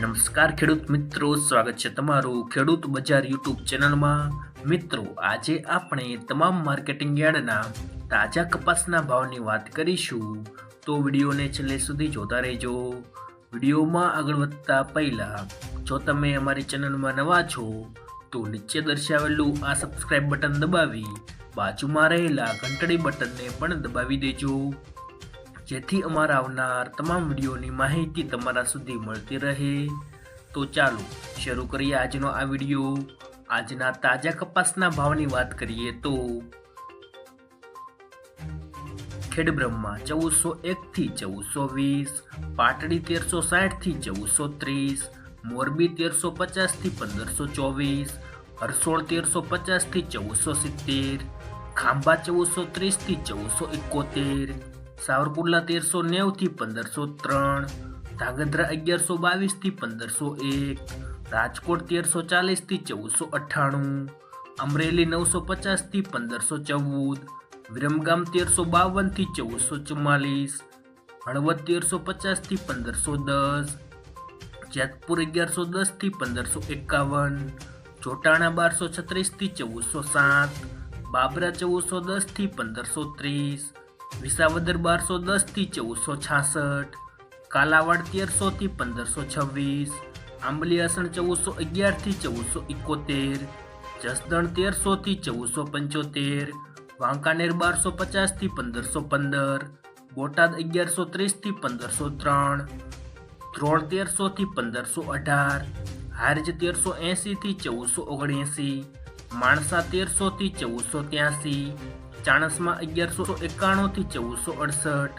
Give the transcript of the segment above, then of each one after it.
નમસ્કાર ખેડૂત મિત્રો, સ્વાગત છે તમારું ખેડૂત બજાર યુટ્યુબ ચેનલમાં। મિત્રો, આજે આપણે તમામ માર્કેટિંગ યાર્ડના તાજા કપાસના ભાવની વાત કરીશું, તો વિડીયોને છેલ્લે સુધી જોતા રહેજો। વિડીયોમાં આગળ વધતા પહેલા જો તમે અમારી ચેનલમાં નવા છો તો નીચે દર્શાવેલું આ સબસ્ક્રાઇબ બટન દબાવી બાજુમાં રહેલા ઘંટડી બટનને પણ દબાવી દેજો, જેથી અમારા આવનાર તમામ વિડીયોની માહિતી તમારા સુધી મળતી રહે। તો ચાલો શરૂ કરીએ આજનો આ વિડીયો। આજના તાજા કપાસના ભાવની વાત કરીએ તો ખેડબ્રહ્મા 1401 થી 1420, પાટડી 1360 થી 1430, મોરબી 1350 થી 1524, હરસોળ 1350 થી 1470, ખાંભા 1430 થી 1471, સાવરકુંડલા 1390 થી 1503, ધાંગધ્રા 1122 થી 1501, રાજકોટ 1340 થી 1498, અમરેલી 950 થી 1514, વિરમગામ 1352 થી 1444, હળવદ 1350 થી 1510, જેતપુર 1110 થી 1551, જોટાણા 1236 થી 1407, બાબરા 1410 થી 1530, વિસાવદર 1210 થી 1466, કાલાવાડ 1300 થી 1526, આંબલિયાસણ 1411 થી 1471, જસદણ 1300 થી 1475, વાંકાનેર 1250 થી 1515, બોટાદ 1130 થી 1503, ધ્રોળ 1300 થી 1518, હારજ 1380 થી 1479, માણસા 1300 થી 1483, ચાણસમાં 1191 થી 1468,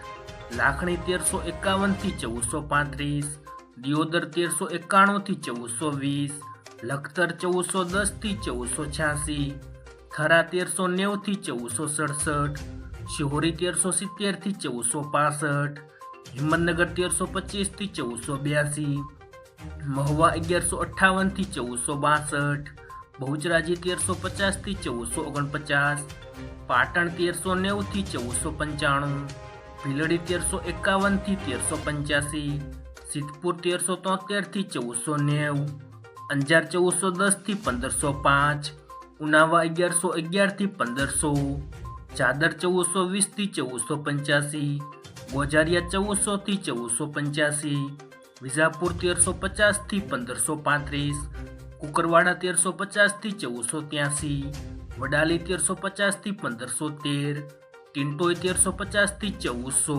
લાખણી 1351 થી 1435, દિયોદર 1391 થી 1420, લખતર 1410 થી 1486, થરા 1390 થી 1467, શિહોરી 1370 થી 1465, હિંમતનગર 1325 થી 1482, મહુવા 1158 થી 1462, બહુચરાજી 1350 થી 1449, પાટણ 1390 થી 1495, ભીલડી 1351 થી 1385, સિદ્ધપુર 1373 થી 1490, અંજાર 1410 થી 1505, ઉનાવા 1111 થી 1500, ચાદર 1420 થી 1485, ગોજારિયા 1400 થી 1485, વિજાપુર 1350 થી 1535, કુકરવાડા 1350 થી 1483, વડાલી 1350 થી 1513, ટિન્ટોઈ 1350 થી 1400,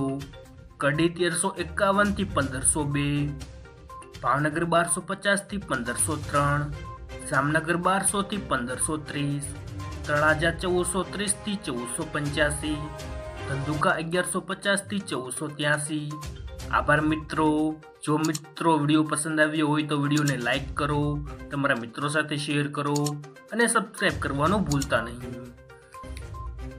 કડી 1351 થી 1502, ભાવનગર 1250 થી 1503, જામનગર 1200 થી 1530, તળાજા 1430 થી 1485, ધંધુકા 1150 થી 1483। આભાર મિત્રો। જો મિત્રો વિડીયો પસંદ આવ્યો હોય તો વિડીયોને લાઈક કરો, તમારા મિત્રો સાથે શેર કરો અને સબસ્ક્રાઈબ કરવાનું ભૂલતા નહીં।